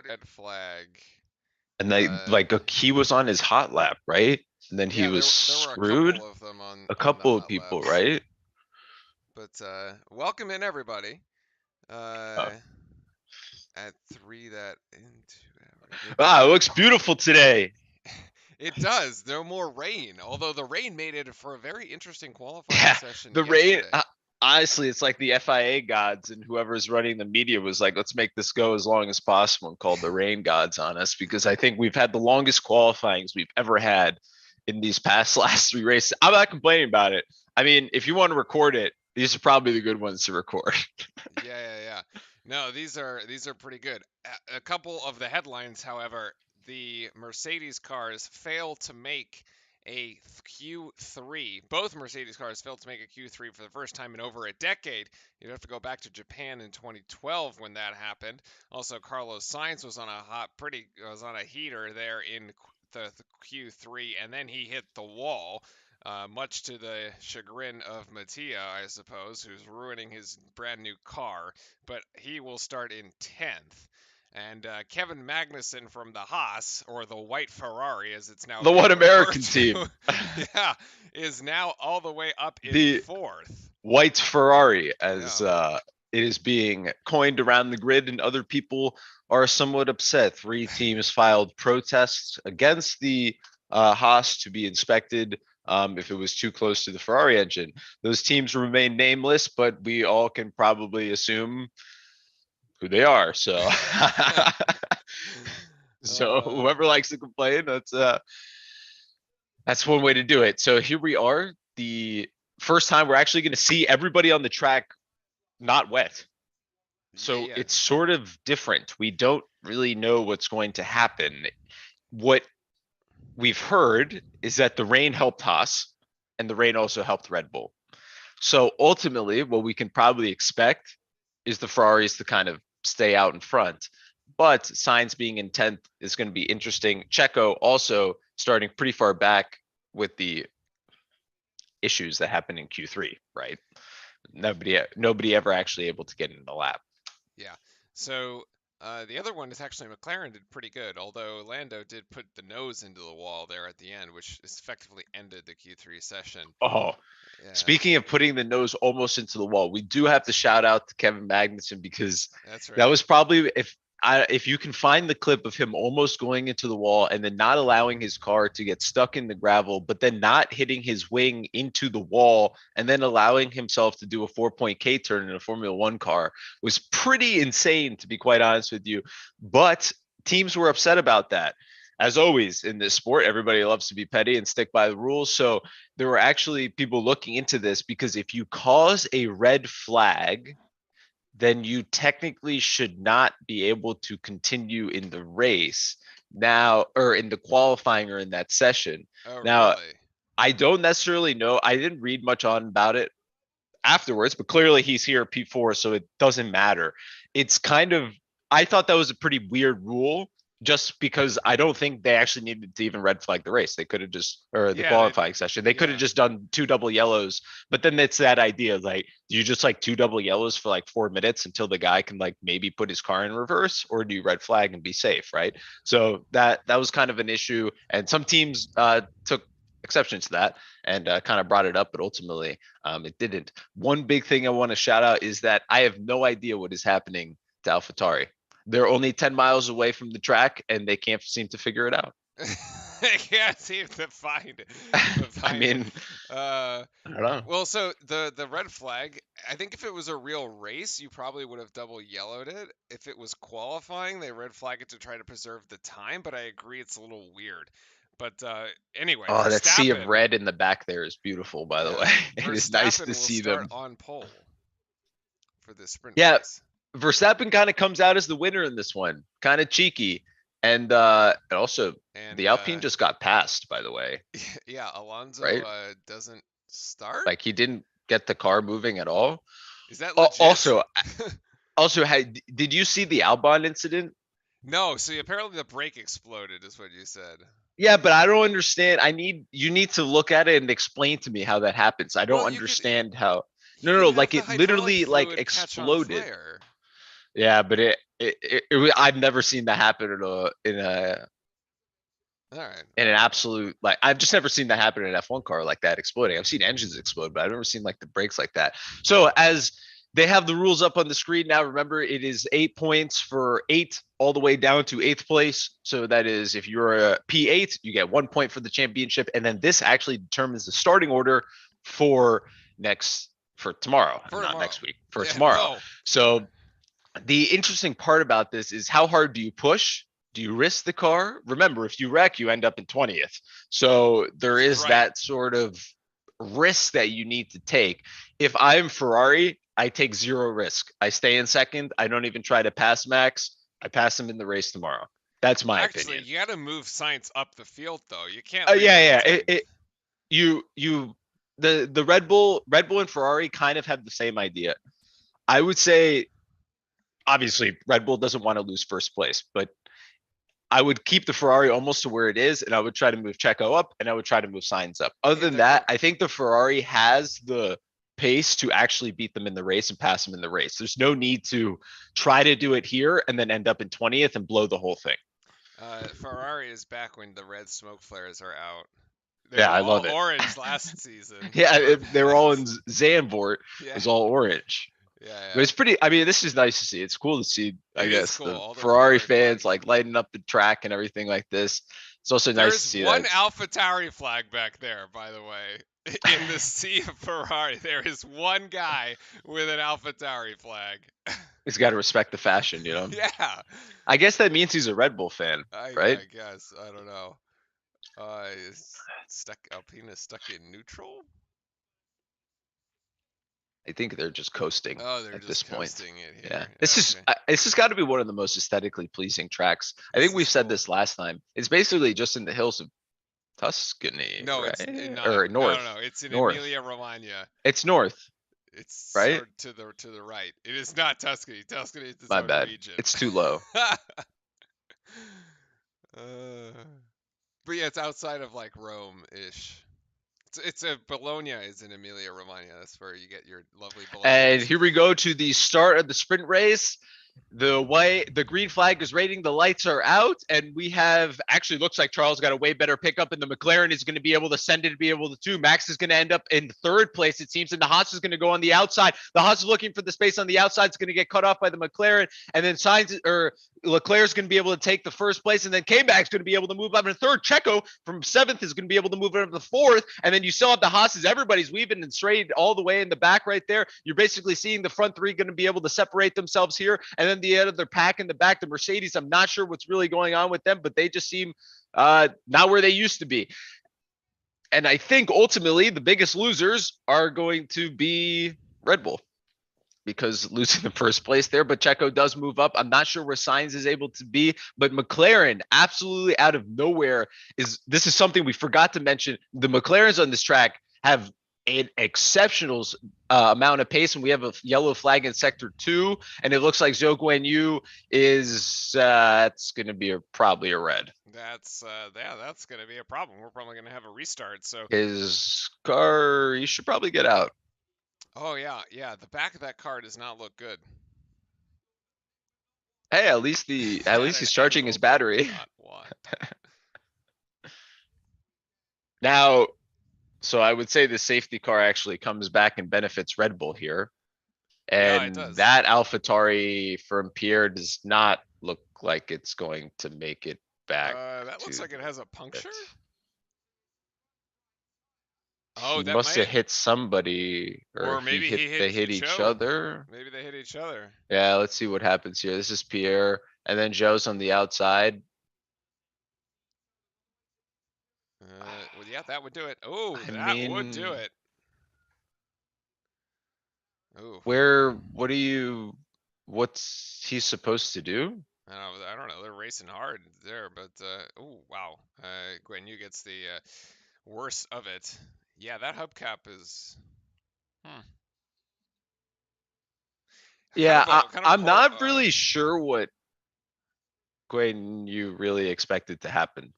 red flag. And he was on his hot lap, right? And then he Yeah, was there were a screwed. couple of them A on the couple of hot people, laps. right? But welcome in everybody. Uh, At 3 that in 2 hours. it looks beautiful today. It does. No more rain. Although the rain made it for a very interesting qualifying Yeah, session the rain. yesterday. Honestly, it's like the FIA gods and whoever's running the media was like, let's make this go as long as possible and called the rain gods on us because I think we've had the longest qualifyings we've ever had in these past last 3 races. I'm not complaining about it. I mean, if you want to record it, these are probably the good ones to record. Yeah. No, these are pretty good. A couple of the headlines, however, the Mercedes cars fail to make a Q3. Both Mercedes cars failed to make a Q3 for the first time in over a decade. You'd have to go back to Japan in 2012 when that happened. Also, Carlos Sainz was on a heater there in the Q3, and then he hit the wall. Much to the chagrin of Mattia, I suppose, who's ruining his brand new car, but he will start in 10th. And Kevin Magnussen from the Haas, or the White Ferrari as it's now The being One referred American to, team, yeah, is now all the way up in the 4th. White Ferrari, as Yeah. it is being coined around the grid, and other people are somewhat upset. 3 teams filed protests against the Haas to be inspected if it was too close to the Ferrari engine. Those teams remain nameless, but we all can probably assume who they are. So, so uh, whoever likes to complain, that's one way to do it. So here we are, the first time we're actually going to see everybody on the track not wet. So yeah. it's sort of different. We don't really know what's going to happen. What we've heard is that the rain helped Haas and the rain also helped Red Bull. So ultimately, what we can probably expect is the Ferraris to kind of stay out in front. But Sainz being in 10th is going to be interesting. Checo also starting pretty far back with the issues that happened in Q3, right? Nobody ever actually able to get into the lap. Yeah. So the other one is actually McLaren did pretty good, although Lando did put the nose into the wall there at the end, which effectively ended the Q3 session. Oh, Yeah, speaking of putting the nose almost into the wall, we do have to shout out to Kevin Magnussen because that's that right. was probably if you can find the clip of him almost going into the wall and then not allowing his car to get stuck in the gravel, but then not hitting his wing into the wall and then allowing himself to do a 4-point K turn in a Formula One car was pretty insane, to be quite honest with you. But teams were upset about that. As always in this sport, everybody loves to be petty and stick by the rules. So there were actually people looking into this because if you cause a red flag, then you technically should not be able to continue in the race now or in the qualifying or in that session. Oh, Now, really? I don't necessarily know. I didn't read much on about it afterwards, but clearly he's here at P4, so it doesn't matter. It's kind of, I thought that was a pretty weird rule just because I don't think they actually needed to even red flag the race. They could have just, or the Yeah, they, qualifying session, they could have yeah. just done 2 double yellows. But then it's that idea like, do you just like 2 double yellows for like 4 minutes until the guy can like maybe put his car in reverse, or do you red flag and be safe, right? So that was kind of an issue, and some teams took exception to that and kind of brought it up, but ultimately it didn't. One big thing I want to shout out is that I have no idea what is happening to AlphaTauri. They're only 10 miles away from the track and they can't seem to figure it out. I can't seem to find it. I It. mean, Uh, I don't know. well, so the red flag. I think if it was a real race, you probably would have double yellowed it. If it was qualifying, they red flag it to try to preserve the time. But I agree, it's a little weird. But anyway, Oh, that sea of Verstappen. red in the back there is beautiful, by the way. Yeah, It is nice Verstappen to will see start them. on pole for the sprint Yeah, race. Verstappen kind of comes out as the winner in this one, kind of cheeky. And also And the Alpine just got passed, by the way, yeah, Alonso right? doesn't start. Like he didn't get the car moving at all. Is that legit? Also, did you see the Albon incident? No. See, apparently the brake exploded, is what you said. Yeah, but I don't understand. You need to look at it and explain to me how that happens. I don't Well, you could understand how. you No, no, could no, have like the it hydraulic literally like fluid catch on exploded. fire. Yeah, but I've never seen that happen All right. in an absolute, like, I've just never seen that happen in an F1 car like that exploding. I've seen engines explode, but I've never seen like the brakes like that. So as they have the rules up on the screen now, remember it is 8 points for eight all the way down to eighth place. So that is, if you're a P8, you get 1 point for the championship, and then this actually determines the starting order for for tomorrow, For not tomorrow. next week, for Yeah. tomorrow. No. So the interesting part about this is how hard do you push? Do you risk the car? Remember, if you wreck, you end up in 20th. So there is Right. that sort of risk that you need to take. If I'm Ferrari, I take zero risk. I stay in second. I don't even try to pass Max. I pass him in the race tomorrow. That's my Actually, opinion. you got to move Science up the field though. You can't leave Yeah, him in yeah. 10th. You the Red Bull and Ferrari kind of have the same idea. I would say obviously Red Bull doesn't want to lose first place, but I would keep the Ferrari almost to where it is, and I would try to move Checo up, and I would try to move Sainz up. Other Hey, than the that, I think the Ferrari has the pace to actually beat them in the race and pass them in the race. There's no need to try to do it here and then end up in 20th and blow the whole thing. Ferrari is back when the red smoke flares are out. They Yeah, were I all love it. orange last season. Yeah, Or they were all in Zandvoort. It yeah, was all orange. yeah, But yeah. it's pretty. I mean, this is nice to see. It's cool to see. I It is guess cool. the All the Ferrari Ferrari fans flags. like lighting up the track and everything like this. It's also nice to There's see that one AlphaTauri flag back there, by the way. In the sea of Ferrari, there is one guy with an AlphaTauri flag. he's got to respect the fashion. Yeah, I guess that means he's a Red Bull fan, right? I guess I don't know. Is stuck Alpina stuck in neutral? I think they're just coasting Oh, they're at this just point. coasting it Yeah, here. Okay. this has got to be one of the most aesthetically pleasing tracks. I This think we've is said cool. this last time. It's basically just in the hills of Tuscany, No, it's right? not. Or No, no, north, no. It's in north. Emilia Romagna. It's north, It's right? sort to the right. It is not Tuscany. Tuscany is its My own bad. region. It's too low. uh, but yeah, it's outside of like Rome-ish. It's a Bologna is in Emilia Romagna. That's where you get your lovely And bolognas. here we go to the start of the sprint race. The green flag is rating, the lights are out, and we have actually looks like Charles got a way better pickup, and the McLaren is going to be able to send it to be able to. Max is going to end up in third place, it seems, and the Haas is going to go on the outside. The Haas is looking for the space on the outside, it's going to get cut off by the McLaren, and then Sainz or Leclerc is going to be able to take the first place, and then K-Mag's going to be able to move up in third. Checo from seventh is going to be able to move up to fourth, and then you still have the Haas's. Everybody's weaving and straight all the way in the back right there. You're basically seeing the front three going to be able to separate themselves here, and then the other pack in the back, the Mercedes. I'm not sure what's really going on with them, but they just seem not where they used to be. And I think ultimately the biggest losers are going to be Red Bull, because losing the first place there, but Checo does move up. I'm not sure where Sainz is able to be, but McLaren absolutely out of nowhere this is something we forgot to mention. The McLarens on this track have an exceptional amount of pace, and we have a yellow flag in sector 2, and it looks like Zhou Guan Yu is it's going to be probably a red. That's yeah, that's gonna be a problem. We're probably gonna have a restart. So His car, he should probably get out. oh yeah, yeah, the back of that car does not look good. Hey, at At least an he's charging his angle you would battery. not want. Now, so I would say the safety car actually comes back and benefits Red Bull here. Yeah, it And does. that AlphaTauri from Pierre does not look like it's going to make it back That looks to like it the has a puncture. pit. Oh, He that must have might, hit somebody, or or he maybe hit he hit they hit each Joe. other. Maybe they hit each other. Yeah, let's see what happens here. This is Pierre, and then Joe's on the outside. Well, yeah, that would do it. Oh, I that would do mean, it. Oh, what's he supposed to do? I don't know. They're racing hard there, but oh wow, Gwen, you gets the worst of it. Yeah, that hubcap is hmm, Yeah, kind of a I'm hor not really sure what Gwen you really expected to happen,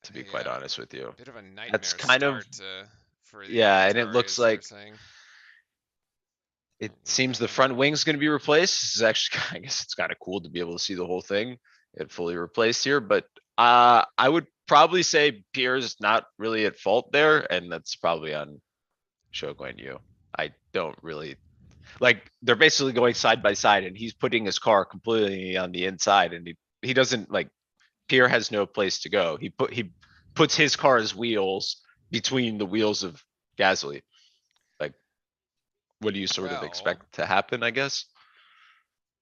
to be quite a honest with you. bit of a That's nightmare kind of, start for the yeah, and it AlphaTauri, looks as they're like saying. It seems the Okay. front wing's going to be replaced. This is actually, I guess it's kind of cool to be able to see the whole thing get fully replaced here. But I would probably say Pierre's not really at fault there, and that's probably on Shogun Yu. I don't really like they're basically going side by side, and he's putting his car completely on the inside, and he doesn't like Pierre has no place to go. He puts his car's wheels between the wheels of Gasly. Like, what do you sort of Well, expect to happen? I guess.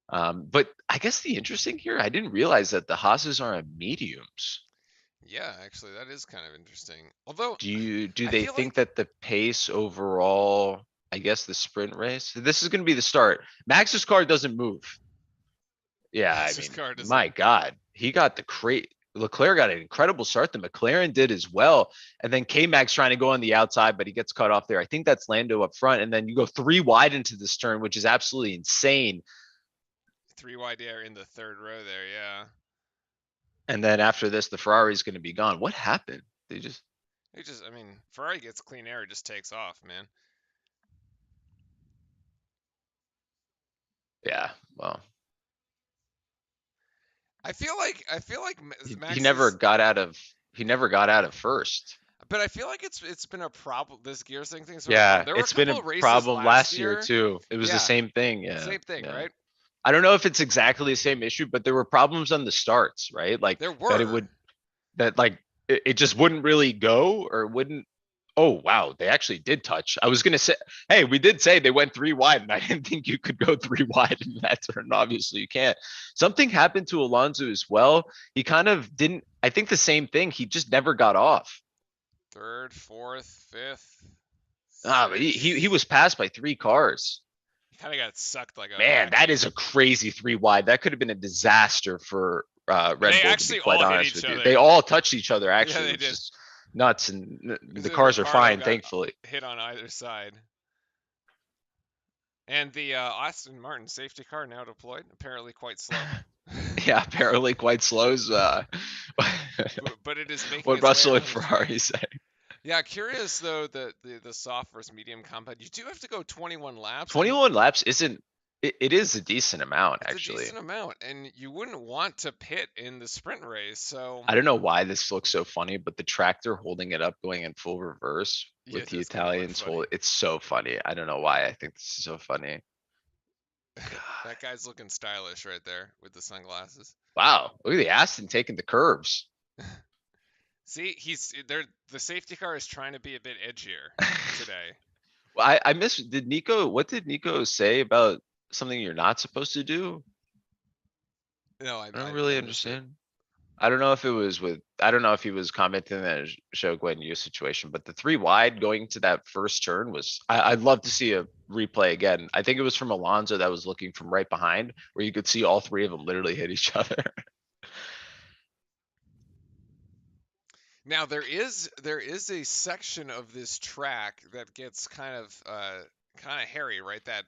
But I guess the interesting here, I didn't realize that the Haas's are on mediums. yeah, actually, that is kind of interesting. Although, Do I they feel think like that the pace overall, I guess the sprint race, this is going to be the start. Max's car doesn't move. Yeah, I Max's mean, car doesn't. my God, he got the crate. Leclerc got an incredible start. The McLaren did as well. And then K Max trying to go on the outside, but he gets cut off there. I think that's Lando up front. And then you go 3 wide into this turn, which is absolutely insane. Three wide air in the third row there, yeah. And then after this, the Ferrari's going to be gone. What happened? They just, I mean, Ferrari gets clean air, it just takes off, man. yeah, well, I feel like he never Max's, got out of, he never got out of first. but I feel like it's been a problem. This gear thing's been a problem. Yeah, There were a it's been couple a of races problem last last year year. too. It was the Yeah, same thing. Yeah, same thing, yeah. right? I don't know if it's exactly the same issue, but there were problems on the starts, right? Like There that it were. would that like it just wouldn't really go or wouldn't. Oh wow, they actually did touch. I was gonna say, hey, we did say they went 3 wide, and I didn't think you could go 3 wide in that turn. Obviously, you can't. Something happened to Alonso as well. He kind of didn't. I think the same thing. He just never got off. Third, fourth, fifth, But he sixth. was passed by 3 cars. He kind of got sucked like a Man, that is vacuum. a crazy 3 wide. That could have been a disaster for Red They Bull, to be actually quite all hit honest each with you. They other. all touched each other, Yeah, actually, they which did. is nuts. And Because the the cars are Ricardo fine, got thankfully. hit on either side. And the Aston Martin safety car now deployed, apparently quite slow. Yeah, apparently quite slow. But it is making What its way Russell and around the track. Ferrari say. Yeah, curious though the soft versus medium compound. You do have to go 21 laps, and 21 laps isn't, it is a decent amount, it's a actually. decent amount, and you wouldn't want to pit in the sprint race. So I don't know why this looks so funny, but the tractor holding it up going in full reverse yeah, with it the does kind of look Italians funny. hold it's so funny. I don't know why I think this is so funny. That God. guy's looking stylish right there with the sunglasses. Wow. Look at the Aston taking the curves. See, he's there. The safety car is trying to be a bit edgier today. Well, I miss, did Nico, what did Nico say about something you're not supposed to do? No, I don't really I missed it. understand. I don't know if it was with, I don't know if he was commenting on that show Gwen Yu situation, but the 3 wide going to that first turn was, I'd love to see a replay again. I think it was from Alonso that was looking from right behind where you could see all 3 of them literally hit each other. Now there is a section of this track that gets kind of hairy, right? That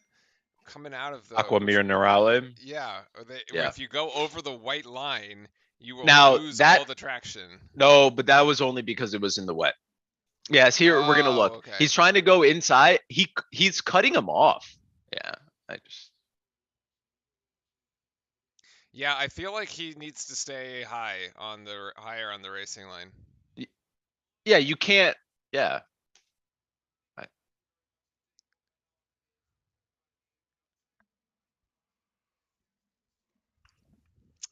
coming out of the Aquamir Nerale. yeah, Yeah. if you go over the white line, you will Now lose that, all the traction. no, but that was only because it was in the wet. Yes, here we're gonna Oh, look. okay. He's trying to go inside. He's cutting him off. Yeah, I just Yeah, I feel like he needs to stay higher on the racing line. yeah, you can't. Yeah, I,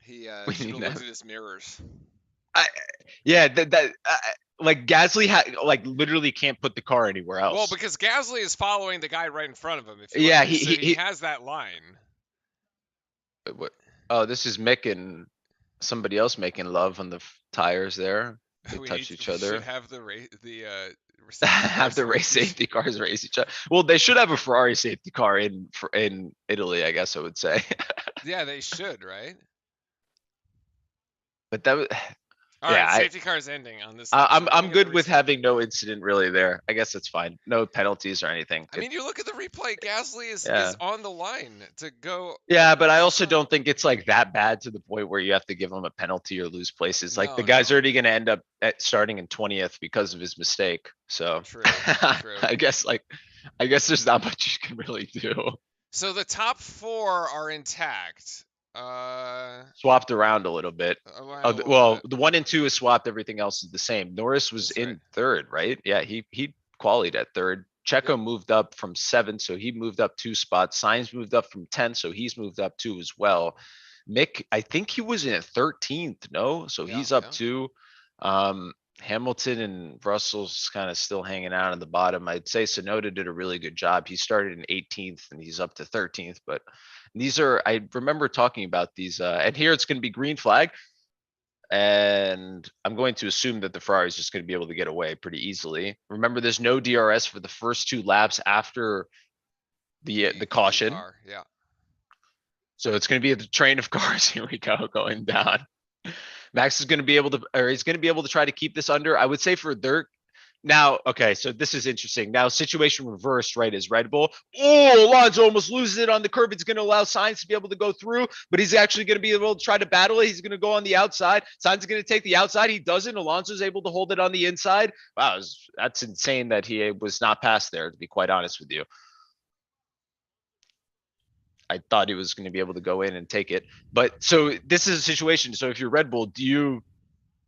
He we should need have looked that. at his mirrors. I yeah that like Gasly like literally can't put the car anywhere Well, else. because Gasly is following the guy right in front of him. If you look Yeah, at his, so he has that line. what? Oh, this is Mick and somebody else making love on the tires there. They touch each We should other. have the safety Have cars the race race each. safety cars race each other. Well, they should have a Ferrari safety car in Italy, I guess I would say. Yeah, they should, right? But that was, All yeah, right, safety cars ending on this lap. So I'm we're gonna I'm get the good with restart. having no incident really there. I guess it's fine. No penalties or anything. I mean, you look at the replay. Gasly is Yeah. on the line to go Yeah, but I also inside. don't think it's like that bad to the point where you have to give him a penalty or lose places. Like the No, guy's no, already going to end up at starting in 20th because of his mistake. So true, true. I guess like I guess there's not much you can really do. So the top four are intact. Swapped around a little bit. Around a little Well, bit. the 1 and 2 is swapped. Everything else is the same. Norris was That's right. in third, right? Yeah, he qualied at third. Yep. Checo moved up from 7, so he moved up 2 spots. Sainz moved up from 10, so he's moved up 2 as well. Mick, I think he was in 13th, no? So Yeah. he's up Yeah. 2. Hamilton and Russell's kind of still hanging out at the bottom. I'd say Sonoda did a really good job. He started in 18th and he's up to 13th, but these are, I remember talking about these, and here it's going to be green flag. And I'm going to assume that the Ferrari is just going to be able to get away pretty easily. Remember, there's no DRS for the first 2 laps after the The new caution. car. Yeah. So it's going to be a train of cars. Here we go, going down. Max is going to be able to, or he's going to be able to try to keep this under. I would say for their now, okay, so this is interesting. Now, situation reversed, right? Is Red Bull. Oh, Alonso almost loses it on the curb. It's going to allow Sainz to be able to go through, but he's actually going to be able to try to battle it. He's going to go on the outside. Sainz is going to take the outside. He doesn't. Alonso's able to hold it on the inside. Wow, that's insane that he was not past there, to be quite honest with you. I thought he was going to be able to go in and take it. But so this is a situation. So if you're Red Bull, do you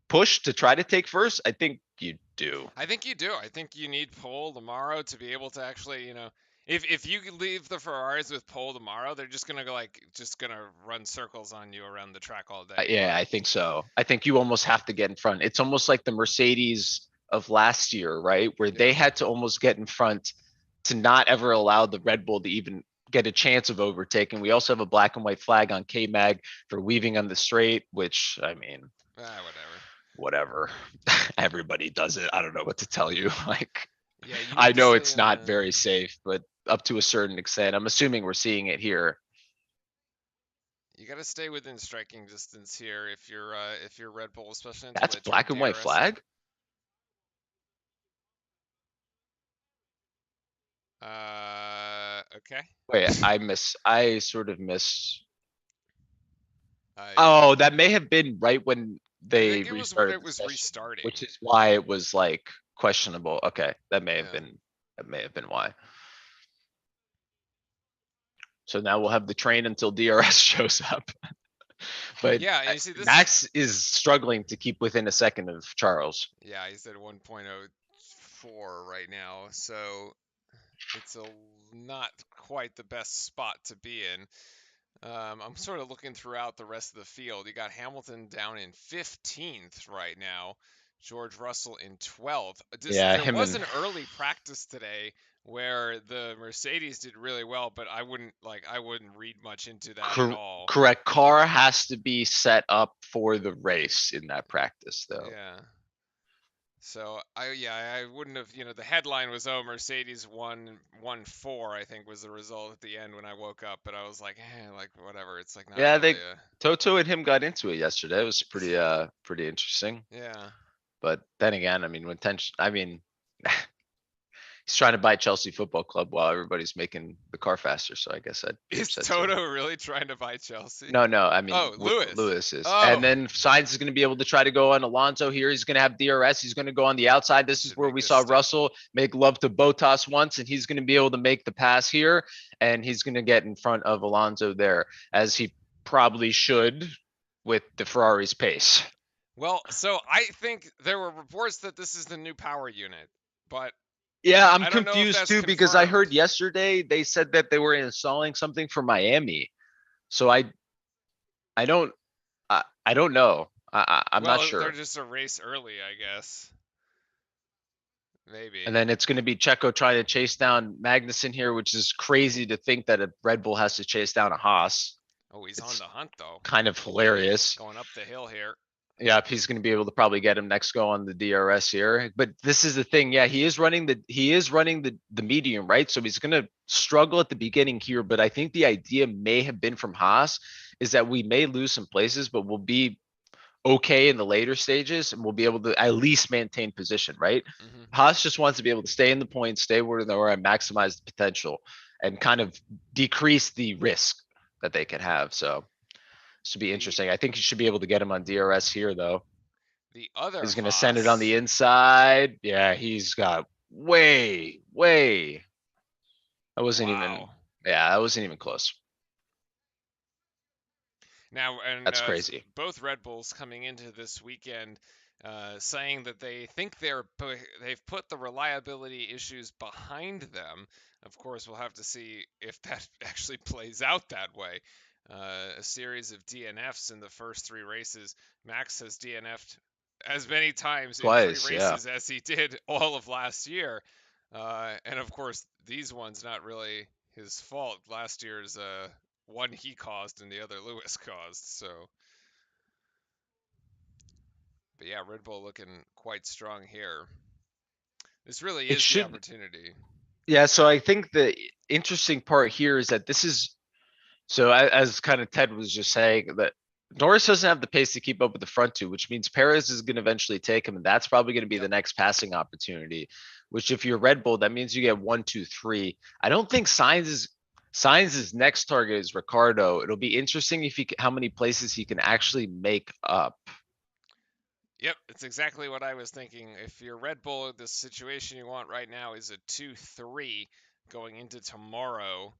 push to try to take first? I think you do. I think you do. I think you need pole tomorrow to be able to actually, if you leave the Ferraris with pole tomorrow, they're just gonna go just gonna run circles on you around the track all day. Yeah, But I think so. I think you almost have to get in front. It's almost like the Mercedes of last year, right? Where they yeah, had to almost get in front to not ever allow the Red Bull to even get a chance of overtaking. We also have a black and white flag on K Mag for weaving on the straight, which I mean, whatever. whatever. Everybody does it. I don't know what to tell you. Like, Yeah, you I need to know stay it's in not the. very safe, but up to a certain extent, I'm assuming we're seeing it here. You got to stay within striking distance here if you're Red Bull, especially until That's they turn black and white DRS on. flag. Okay. Wait, I sort of miss. I Oh, that may have been right when I they think it was when restarted it the was session, which restarting. is why it was like questionable. Okay, Yeah. that may have been why. So now we'll have the train until DRS shows up. But Yeah, and you see this is Max is struggling to keep within a second of Charles. yeah, he's at 1.04 right now. So it's not quite the best spot to be in. I'm sort of looking throughout the rest of the field. You got Hamilton down in 15th right now, George Russell in 12th. Yeah, There him was and an early practice today where the Mercedes did really well, but I wouldn't read much into that at all. correct. Car has to be set up for the race in that practice, though. Yeah. So I wouldn't have, the headline was, oh, Mercedes won 4, I think was the result at the end when I woke up, but I was like, like whatever. It's like not Yeah, really they a Toto and him got into it yesterday. It was pretty interesting. yeah. But then again, I mean, he's trying to buy Chelsea Football Club while everybody's making the car faster. So I guess I'd be Is upset too. Toto really trying to buy Chelsea? No, no, I mean Oh, Lewis. Lewis is, and Oh, then Sainz is going to be able to try to go on Alonso here. He's going to have DRS. He's going to go on the outside. This is should where make we this saw stick. Russell make love to Botas once, and he's going to be able to make the pass here, and he's going to get in front of Alonso there, as he probably should with the Ferrari's pace. Well, so I think there were reports that this is the new power unit, but Yeah, I'm I don't know if confused that's too because I confirmed. heard yesterday they said that they were installing something for Miami. So I don't I don't know. I'm not Well, they're sure. just a race early, I guess. Maybe. And then it's going to be Checo trying to chase down Magnussen here, which is crazy to think that a Red Bull has to chase down a Haas. Oh, he's on It's the hunt though. kind of hilarious. Going up the hill here. Yeah, he's going to be able to probably get him next go on the DRS here. But this is the thing. Yeah, he is running the medium, right? So he's going to struggle at the beginning here. But I think the idea may have been from Haas is that we may lose some places, but we'll be okay in the later stages and we'll be able to at least maintain position, right? Hmm. Haas just wants to be able to stay in the points, stay where they are, and maximize the potential and kind of decrease the risk that they can have. So this should be The interesting. I think you should be able to get him on DRS here, though. the other He's going to send it on the Haas. inside. Yeah, he's got way. I wasn't Wow. even. Yeah, I wasn't even close. Now, and That's crazy. both Red Bulls coming into this weekend saying that they think they've put the reliability issues behind them. Of course, we'll have to see if that actually plays out that way. A series of DNFs in the first three races. Max has DNF'd as many times in three Twice, yeah. races as he did all of last year. And of course, these ones not really his fault. Last year's one he caused and the other Lewis caused. So, but yeah, Red Bull looking quite strong here. This really It is the should. opportunity. Yeah, so I think the interesting part here is that this is so as kind of Ted was just saying that Norris doesn't have the pace to keep up with the front two, which means Perez is going to eventually take him, and that's probably going to be Yep. the next passing opportunity. Which, if you're Red Bull, that means you get one, two, three. I don't think Sainz's next target is Ricardo. It'll be interesting if how many places he can actually make up. Yep, it's exactly what I was thinking. If you're Red Bull, the situation you want right now is a 2-3 going into tomorrow.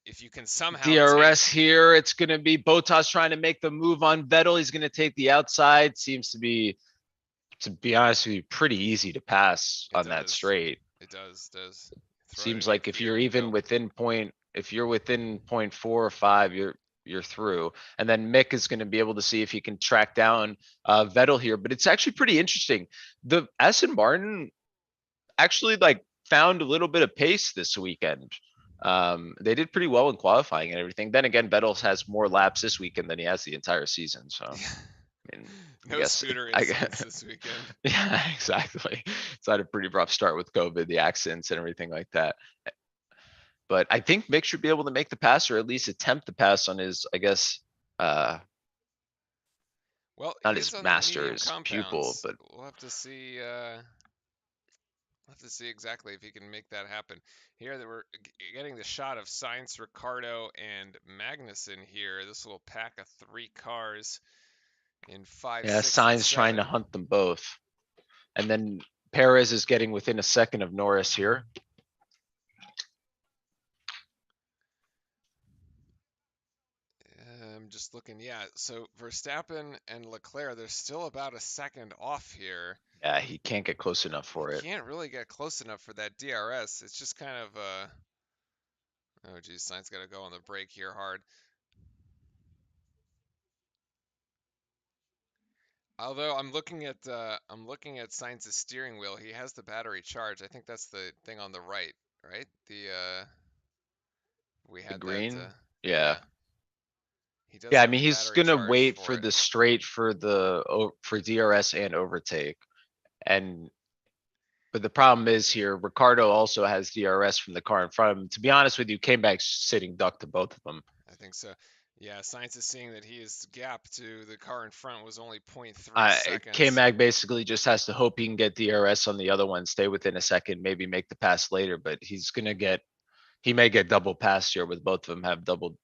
If you can somehow DRS take. here. It's going to be Bottas trying to make the move on Vettel. He's going to take the outside. Seems to be honest with you, pretty easy to pass It on that does. straight. It does. Throw it Seems into like if gear you're and even go. within if you're within point 4 or 5, you're through. And then Mick is going to be able to see if he can track down Vettel here. But it's actually pretty interesting. The Aston Martin actually like found a little bit of pace this weekend. They did pretty well in qualifying and everything. Then again, Vettel has more laps this weekend than he has the entire season. So I mean, I No guess scooter I incidents this weekend. yeah, exactly. It's had a pretty rough start with COVID, the accidents and everything like that. But I think Mick should be able to make the pass or at least attempt the pass on his, I guess, uh, Well, not he his is on the master, medium his pupil, compounds. but We'll have to see. We'll have to see exactly if he can make that happen. Here, that we're getting the shot of Sainz, Ricardo, and Magnussen here. This little pack of three cars in five, yeah, six, and Sainz trying to seven. hunt them both. And then Perez is getting within a second of Norris here. I'm just looking. Yeah, so Verstappen and Leclerc, they're still about a second off here. Yeah, he can't get close enough He for it. can't really get close enough for that DRS. It's just kind of oh geez, Sainz got to go on the brake here hard. Although I'm looking at Sainz's steering wheel. He has the battery charge. I think that's the thing on the right, right? The we The had that. green, yeah. Yeah, he does Yeah, I have mean the he's battery gonna charge wait for for it. the straight for for DRS and overtake. And but the problem is here, Ricardo also has DRS from the car in front of him. To be honest with you, came back sitting duck to both of them. I think so. Yeah, Sainz is seeing that his gap to the car in front was only zero point 0.3 seconds. K-Mag basically just has to hope he can get DRS on the other one, stay within a second, maybe make the pass later, but he may get double passed here with both of them have double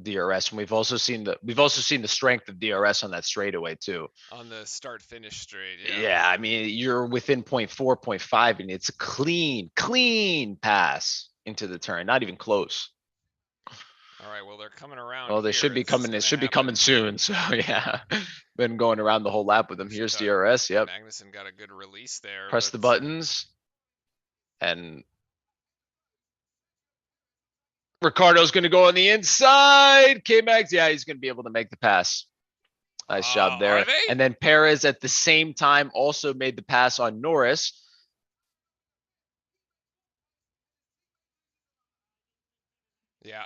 DRS. And we've also seen the strength of DRS on that straightaway too. On the start finish straight. Yeah. Yeah, I mean you're within point 4, point 5, and it's a clean pass into the turn, not even close. All right. Well, they're coming around Well, they should here. be This is coming. It going to should be coming happen. soon. So yeah, been going around the whole lap with them. Actually, Here's got DRS. Yep. Magnussen got a good release there, Press but the buttons, and Ricardo's going to go on the inside. K Max, yeah, he's going to be able to make the pass. Nice job are there. they? And then Perez at the same time also made the pass on Norris. Yeah,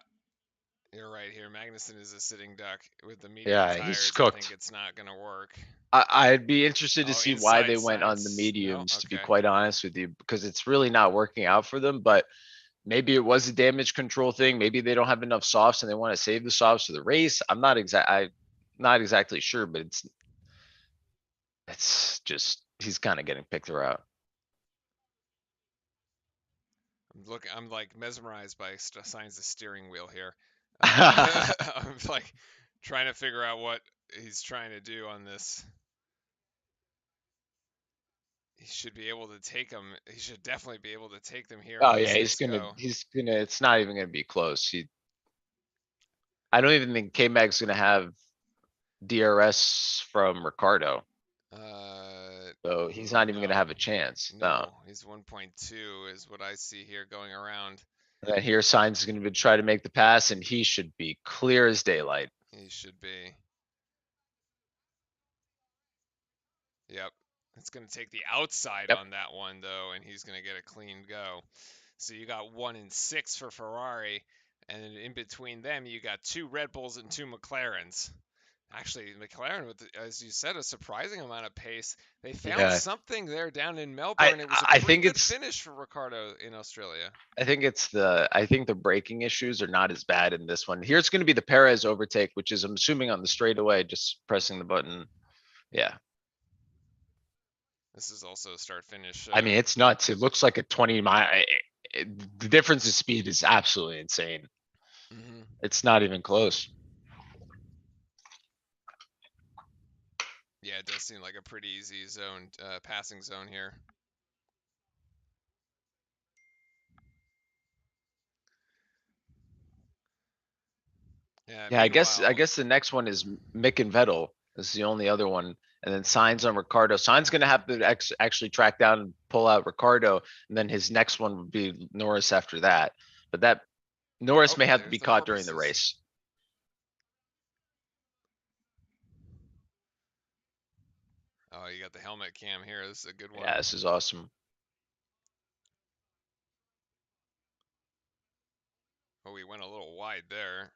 you're right here. Magnussen is a sitting duck with the medium Yeah, he's tires. I think cooked. it's not going to work. I'd be interested to Oh, see why inside they went on the Science. No, mediums, to be okay. quite honest with you, because it's really not working out for them. But maybe it was a damage control thing. Maybe they don't have enough softs and they want to save the softs for the race. I'm not exactly sure, but it's just he's kind of getting picked around. I'm like mesmerized by Science the steering wheel here. Yeah, I'm like trying to figure out what he's trying to do on this. he should be able to take them. He should definitely be able to take them here Oh on yeah, this next go. it's not even gonna be close. I don't even think K-Mag's gonna have DRS from Ricardo, so he's not even gonna have a No, chance. No. no, he's 1.2 is what I see here going around. And then here Sainz is gonna try to make the pass, and he should be clear as daylight. He should be. Yep. It's going to take the outside Yep. on that one, though, and he's going to get a clean go. So you got 1 and 6 for Ferrari, and then in between them, you got 2 Red Bulls and 2 McLarens. Actually, McLaren, with as you said, a surprising amount of pace. They found Yeah. something there down in I Melbourne. It was a I pretty think good it's finish for Ricardo in Australia. I think the braking issues are not as bad in this one. Here it's gonna be the Perez overtake, which is I'm assuming on the straightaway, just pressing the button. Yeah. This is also a start finish. I mean, it's nuts. It looks like a 20 mile. The difference in speed is absolutely insane. Mhm. It's not even close. Yeah, it does seem like a pretty easy zone, passing zone here. Yeah. Yeah, I Meanwhile, guess the next one is Mick and Vettel. This is the only other one. And then Signs on Ricardo. Signs gonna have to actually track down and pull out Ricardo, and then his next one would be Norris after that. But that Norris oh, may have to there's be the caught during the porpoises. race. Oh, you got the helmet cam here. This is a good one. Yeah, this is awesome. Oh, we went a little wide there.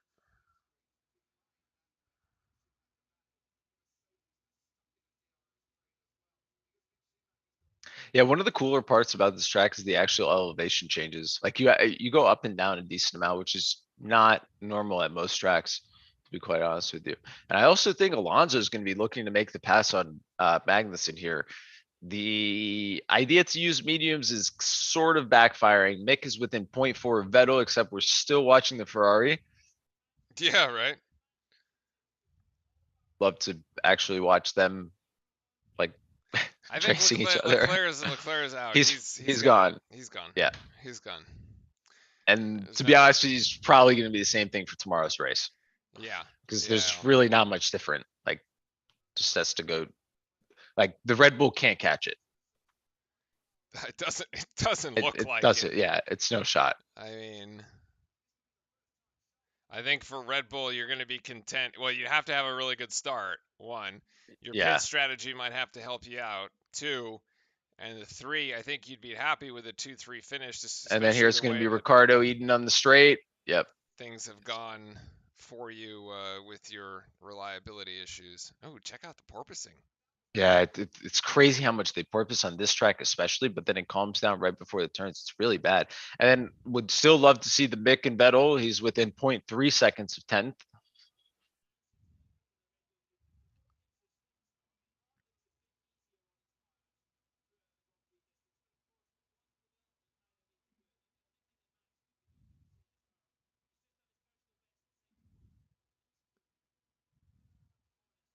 Yeah, one of the cooler parts about this track is the actual elevation changes. Like you go up and down a decent amount, which is not normal at most tracks, to be quite honest with you. And I also think Alonso is going to be looking to make the pass on Magnussen here. The idea to use mediums is sort of backfiring. Mick is within 0.4 of Vettel, except we're still watching the Ferrari. Yeah, right. Love to actually watch them like I think racing each other. Leclerc's out. He's He's gone. gone. He's gone. Yeah. He's gone. And There's to be no. honest with you, it's probably going to be the same thing for tomorrow's race Yeah. because Yeah. there's really not much different. Like, just has to go. Like the Red Bull can't catch it. It doesn't. It doesn't It look it like it. doesn't. Yeah, it's no shot. I mean, I think for Red Bull, you're going to be content. Well, you have to have a really good start. One, your pit Yeah, strategy might have to help you out. Two, and the three, I think you'd be happy with a 2-3 finish, and then especially here's the going to way be that Ricardo eating on the straight. Yep. things have gone for you with your reliability issues. Oh, check out the porpoising. Yeah, it's crazy how much they porpoise on this track, especially. But then it calms down right before the turns. It's really bad. And then would still love to see the Mick and Vettel. He's within 0.3 seconds of 10th.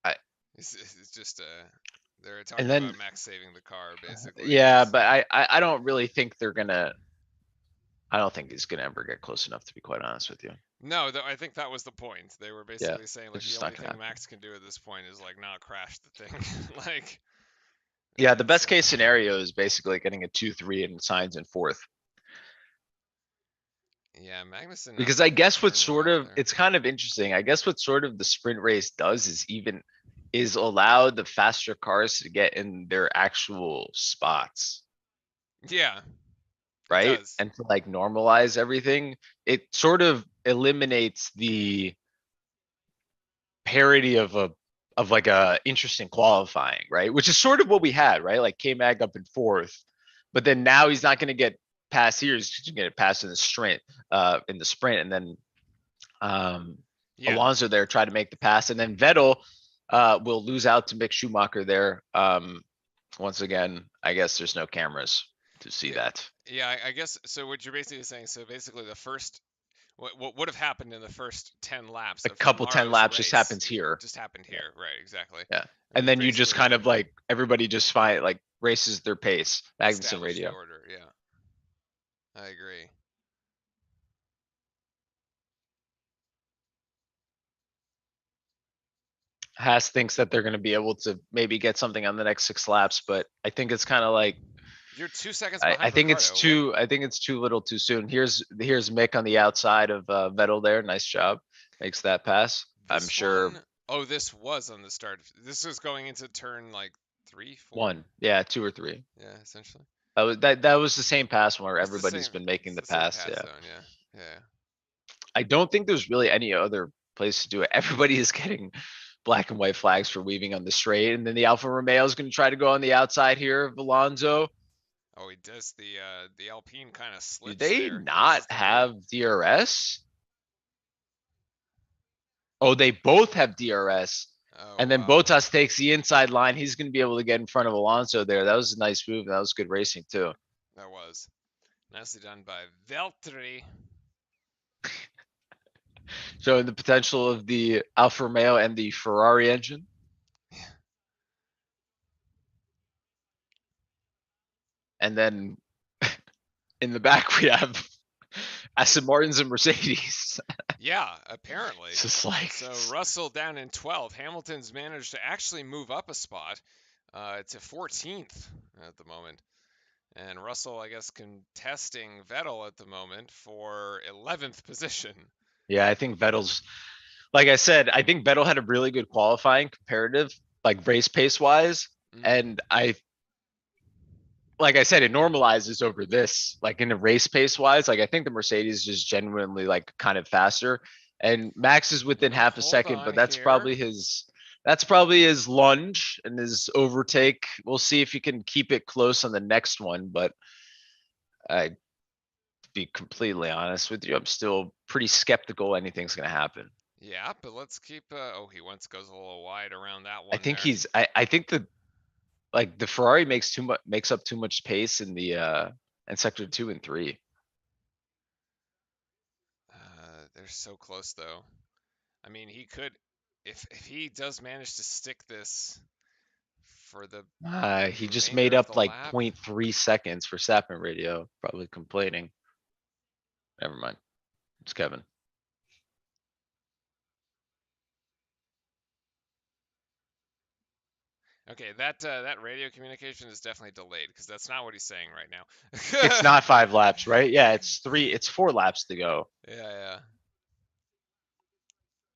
I, It's just they're and talking then about Max saving the car basically. yeah, He's but I don't really think they're gonna. I don't think he's gonna ever get close enough to be quite honest with you. no, I think that was the point. They were Yeah, basically saying like it's the just only not gonna thing happen. Max can do at this point is like not crash the thing. Like Yeah, the it's best case scenario is basically getting a 2-3 and signs in fourth. yeah, Magnussen not Because I making the guess what turn sort well of either. it's kind of interesting. I guess what sort of the sprint race does is allow the faster cars to get in their actual spots, Yeah, it right? does. And to like normalize everything. It sort of eliminates the parity of like a interesting qualifying, right? Which is sort of what we had, right? Like K Mag up in fourth, but then now he's not going to get past here. He's going to get past in the sprint, and then Yeah, Alonso there try to make the pass, and then Vettel will lose out to Mick Schumacher there. Once again, I guess there's no cameras to see yeah, that. yeah. I guess so. What you're basically saying, so basically the first what would have happened in the first 10 laps A of couple 10 tomorrow's laps just race happens here. just happened Yeah. here, right? Exactly. Yeah. And And you then you just basically kind of like everybody just find like races their pace. Magnuson establish the radio. order. Yeah, I agree. Haas thinks that they're going to be able to maybe get something on the next 6 laps, but I think it's kind of like You're 2 seconds I behind think it's Ricardo. What? too I think it's too little too soon. Here's Mick on the outside of Vettel there. Nice job. Makes that pass. I'm This sure one oh this was on the start. This was going into turn like 3, 4. one. Yeah, 2 or 3. Yeah, essentially. That was the same pass where It's the everybody's same. been making It's the the same pass. pass Yeah. zone. Yeah, yeah. I don't think there's really any other place to do it. Everybody is getting black and white flags for weaving on the straight, and then the Alfa Romeo is going to try to go on the outside here of Alonso. Oh, he does the Alpine kind of Do slips they there. Uses not the brake. have DRS? Oh, they both have DRS. Oh And then wow, Bottas takes the inside line. He's going to be able to get in front of Alonso there. That was a nice move. That was good racing too. that was nicely done by Valtteri. Showing the potential of the Alfa Romeo and the Ferrari engine. And then in the back we have Aston Martins and Mercedes. Yeah, apparently. It's just like So Russell down in 12th. Hamilton's managed to actually move up a spot to 14th at the moment. And Russell, I guess, contesting Vettel at the moment for 11th position. yeah, I think Vettel's like I said, I think Vettel had a really good qualifying comparative, like race pace wise. And I like I said, it normalizes over this, like in a race pace wise. Like I think the Mercedes is genuinely like kind of faster, and Max is within half a Hold second, on but here. that's probably his lunge and his overtake. We'll see if he can keep it close on the next one, but I be completely honest with you, I'm still pretty skeptical anything's gonna happen. Yeah, but let's keep. Oh, he once goes a little wide around that I one think there. I think the Ferrari makes up too much pace in the in sector 2 and 3. They're so close though. I mean, he could, if he does manage to stick this for the He just remainder made of the up like lap. 0.3 seconds for Sapin radio, probably complaining. Never mind. It's Kevin. Okay, that radio communication is definitely delayed because that's not what he's saying right It's now. not 5 laps, right? Yeah, it's 4 laps to go. Yeah, yeah.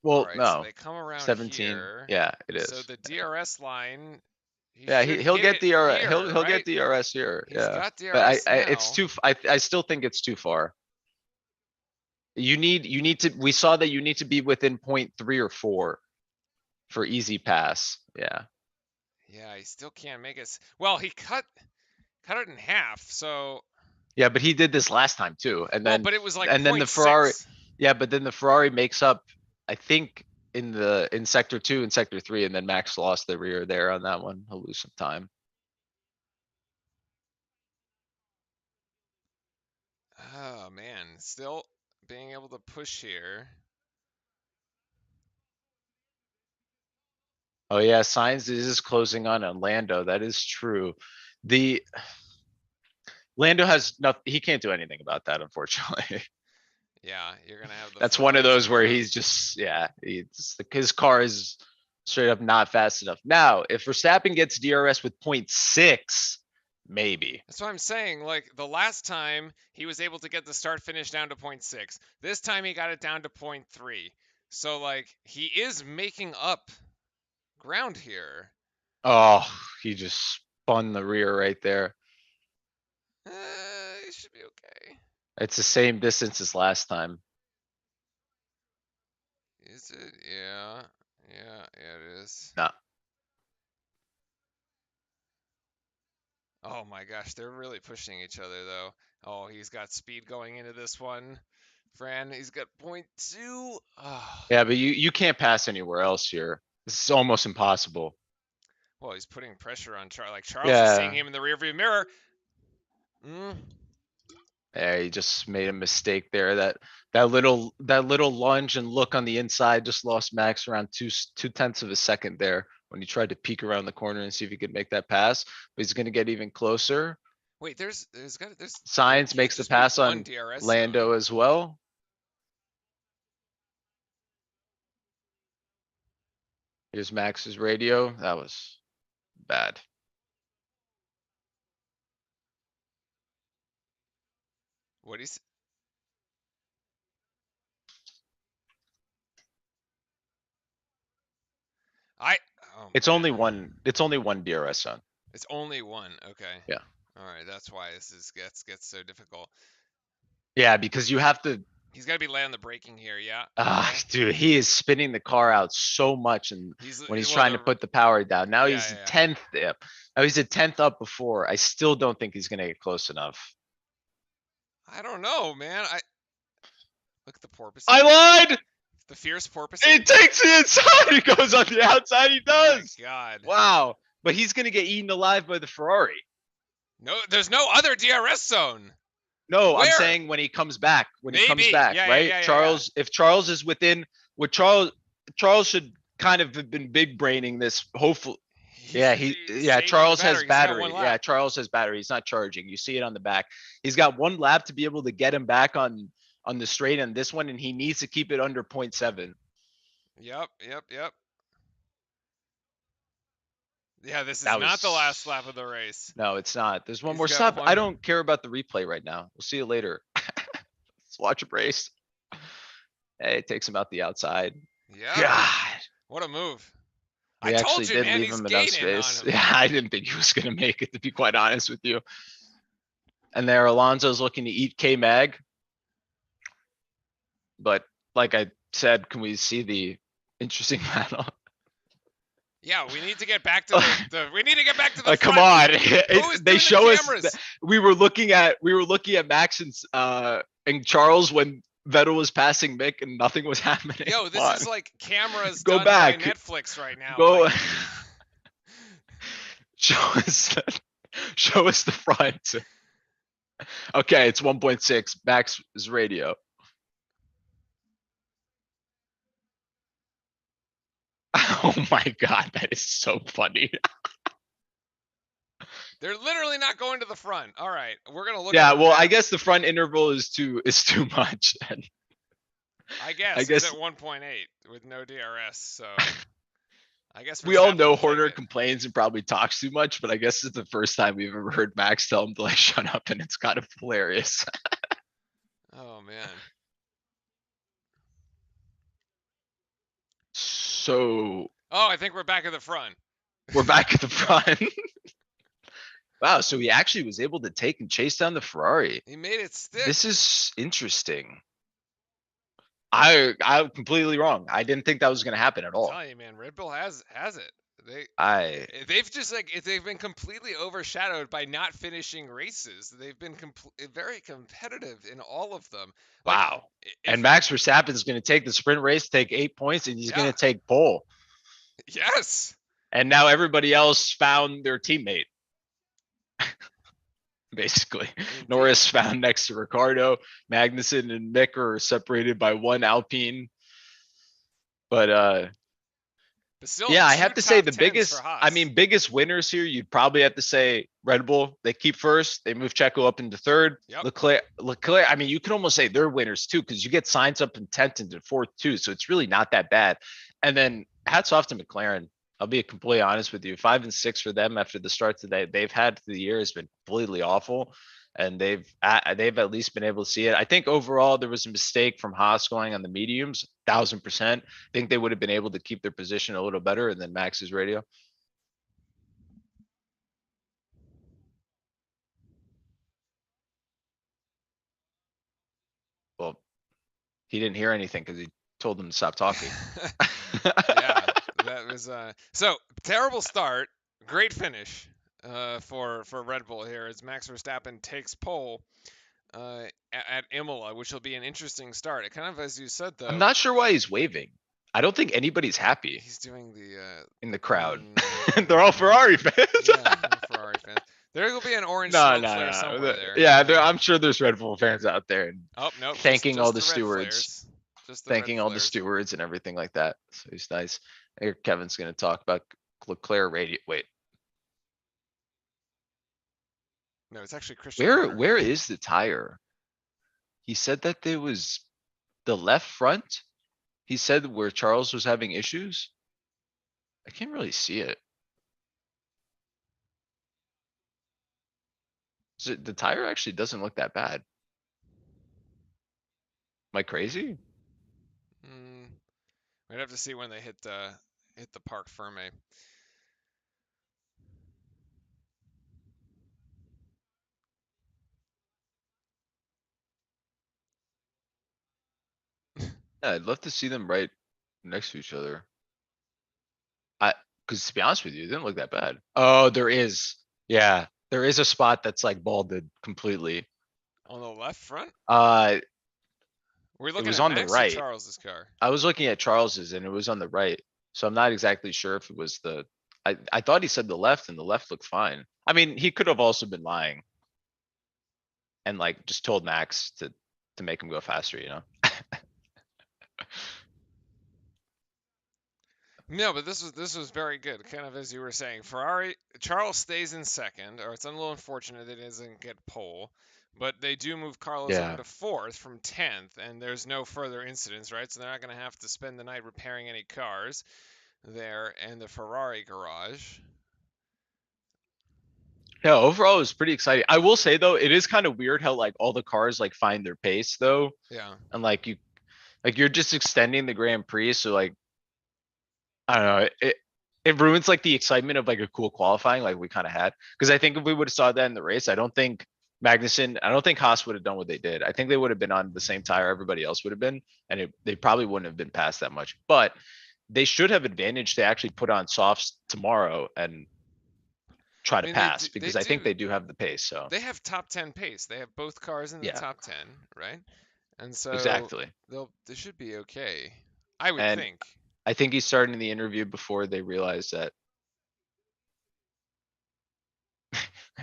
All Well, right, so no. they come around 17. here. Yeah, it So is. the DRS line, he Yeah, should he'll hit get it DRS. here, He'll get right? DRS here. He's Yeah. got But DRS it's now. too I still think it's too far. You need to we saw that you need to be within 0.3 or 4 for easy pass. Yeah. Yeah, he still can't make it. Well, he cut it in half. So, Yeah, but he did this last time too. well, but it was like And then the point Ferrari, 0.6. yeah, but then the Ferrari makes up, I think, in sector 2 and sector 3, and then Max lost the rear there on that one. He'll lose some time. Oh man, still being able to push here. Oh yeah, Sainz is closing on Lando. That is true. The Lando has nothing. He can't do anything about that, unfortunately. Yeah, you're gonna have the That's one of Ferraris those in the where room. he's just yeah, his car is straight up not fast enough. Now, if Verstappen gets DRS with 0.6, maybe. That's what I'm saying. Like the last time he was able to get the start finish down to 0.6. This time he got it down to 0.3. So like he is making up ground here. Oh, he just spun the rear right there. He should be okay. It's the same distance as last time. Is it? Yeah. Yeah, yeah, it is. No. Oh my gosh, they're really pushing each other though. Oh, he's got speed going into this one. Fran, he's got 0.2. Oh. Yeah, but you can't pass anywhere else here. This is almost impossible. Well, he's putting pressure on Charles. Like Charles is seeing Yeah. him in the rearview mirror. Mm. Yeah, he just made a mistake there. That little lunge and look on the inside just lost Max around 2/10 of a second there when he tried to peek around the corner and see if he could make that pass. But he's gonna get even closer. Wait, there Science can't makes the just be pass one on DRS zone. Lando as well. Here's Max's radio. That was bad. What is? I. Oh It's only man, one. It's only one DRS zone. it's only one. Okay. Yeah. All right, that's why gets so difficult. Yeah, because you have to. He's got to be laying the braking here. Yeah. Ah, Okay. dude, he is spinning the car out so much, and He's when he's well trying to the put the power down, now yeah he's a yeah. tenth up. Now he's a tenth up before. I still don't think he's gonna get close enough. I don't know, man. I look at the I porpoising. lied. The fierce porpoising. It takes the inside. It goes on the outside. He My does. God. Wow. But he's gonna get eaten alive by the Ferrari. No, there's no other DRS zone. No, I'm Where? saying when he comes back, Maybe. Yeah yeah right? yeah yeah yeah. If Charles is within what Charles should kind of have been big braining this. Hopefully, He's saving the Charles has battery. He's got one battery. Yeah, lap. Charles has battery. He's not charging. You see it on the back. He's got one lap to be able to get him back on the straight on this one, and he needs to keep it under 0.7. Yep. Yeah, this is That not the was last lap of the race. no, it's not. There's one He's more got stop. I one. don't care about the replay right now. We'll see you later. Let's watch a race. Hey, it takes him out the outside. Yeah. God. What a move. I We told actually you, did man, leave he's him enough gaining on space. him. Yeah, I didn't think he was going to make it, to be quite honest with you. And there, Alonso's looking to eat K Mag. But like I said, can we see the interesting battle? Yeah, we need to get back to we need to get back to the Come front. on. Who's They doing show the us cameras? we were looking at Max and Charles when Vettel was passing Mick and nothing was happening. Yo, Come this on. is like cameras Go done by back. Netflix right now. Go Like, show us show us the front. Okay, it's 1.6. Max's radio. Oh my god, that is so funny. they're literally not going to the front. All right, we're gonna look. Yeah, at well, I map. guess the front interval is too much. I guess I it was guess at 1.8 with no DRS. So I guess we all Verstappen know will take Horner it. complains and probably talks too much, but I guess it's the first time we've ever heard Max tell him to like shut up, and it's kind of hilarious. Oh man. So Oh, I think we're back at the front. we're back at the front. Wow, so he actually was able to take and chase down the Ferrari. He made it stick. This is interesting. I'm completely wrong. I didn't think that was going to happen at I'm all. telling you, man, Red Bull has it. They've just they've been completely overshadowed by not finishing races. They've been very competitive in all of them. Like, wow. And Max Verstappen is going to take the sprint race, take 8 points, and he's going to take pole. Yes. And now everybody else found their teammate. Basically, Indeed. Norris found next to Ricardo. Magnussen and Mick are separated by one Alpine. But still, yeah, I have to say the biggest winners here, you'd probably have to say Red Bull. They keep first. They move Checo up into third. Yep. Leclerc, I mean, you can almost say they're winners too, because you get Sainz up in 10th into fourth too. So it's really not that bad. And then hats off to McLaren. I'll be completely honest with you. 5 and 6 for them after the start that they've had for the year has been completely awful. And they've at least been able to see it. I think overall there was a mistake from Haas going on the mediums, 1000%. I think they would have been able to keep their position a little better. And then Max's radio. Well, he didn't hear anything because he told them to stop talking. Yeah, that was so terrible start, great finish for Red Bull here as Max Verstappen takes pole at Imola, which will be an interesting start. It kind of, as you said, though. I'm not sure why he's waving. I don't think anybody's happy. He's doing the in the crowd. They're all Ferrari fans. Yeah, Ferrari fans. There will be an orange No, smoke no, flare somewhere no. there. Yeah, Yeah. I'm sure there's Red Bull fans out there and Oh nope, thanking all just the the red stewards, flares. Just the red thanking all the flares. stewards and everything like that. So he's nice. Here, Kevin's gonna talk about Leclerc radio. Wait, No, it's actually Christian Horner. where is the tire? He said that there was the left front. He said where Charles was having issues. I can't really see it. The tire actually doesn't look that bad. Am I crazy? Mm, we'd have to see when they hit the Parc Ferme. Yeah, I'd love to see them right next to each other. I, because to be honest with you, it didn't look that bad. Oh, there is. Yeah, there is a spot that's like balded completely. On the left front? Uh, We're it looking was at on the Max or right. Charles's car? I was looking at Charles's and it was on the right. So I'm not exactly sure if it was the. I thought he said the left and the left looked fine. I mean, he could have also been lying and like just told Max to make him go faster, you know? No, but this was very good. Kind of as you were saying, Ferrari Charles stays in second, or it's a little unfortunate that he doesn't get pole, but they do move Carlos over Yeah. to fourth from 10th, and there's no further incidents, right? So they're not going to have to spend the night repairing any cars there in the Ferrari garage. Yeah, overall it was pretty exciting. I will say though, it is kind of weird how like all the cars like find their pace though. Yeah. And like you're just extending the Grand Prix, so like I don't know, it ruins like the excitement of like a cool qualifying like we kind of had. Because I think if we would have saw that in the race, I don't think Haas would have done what they did. I think they would have been on the same tire everybody else would have been, and they probably wouldn't have been past that much. But they should have advantage to actually put on softs tomorrow and try I to mean, pass they because I think do. they do have the pace. So They have top 10 pace. They have both cars in the yeah, top 10, right? And so exactly. they should be okay. I would And think. I think he started in the interview before they realized that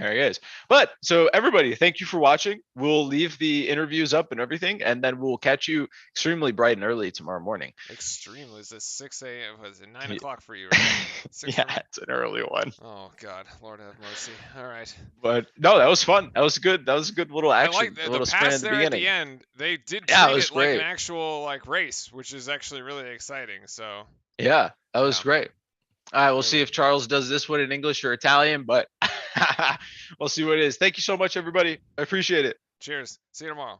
there he is. But so everybody, thank you for watching. We'll leave the interviews up and everything, and then we'll catch you extremely bright and early tomorrow morning. Extremely. Is this 6 a.m.? Was it 9 Ye- o'clock for you, right? 6 yeah, for me? it's an early one. Oh, God. Lord have mercy. All right. But no, that was fun. That was good. That was a good little I like action, a the little sprint pass at the there at the beginning. end. They did Yeah, it treat was it like an great. actual like race, which is actually really exciting. So, Yeah, that was yeah. great. All right, we'll Very see good. if Charles does this one in English or Italian, but we'll see what it is. Thank you so much, everybody. I appreciate it. Cheers. See you tomorrow.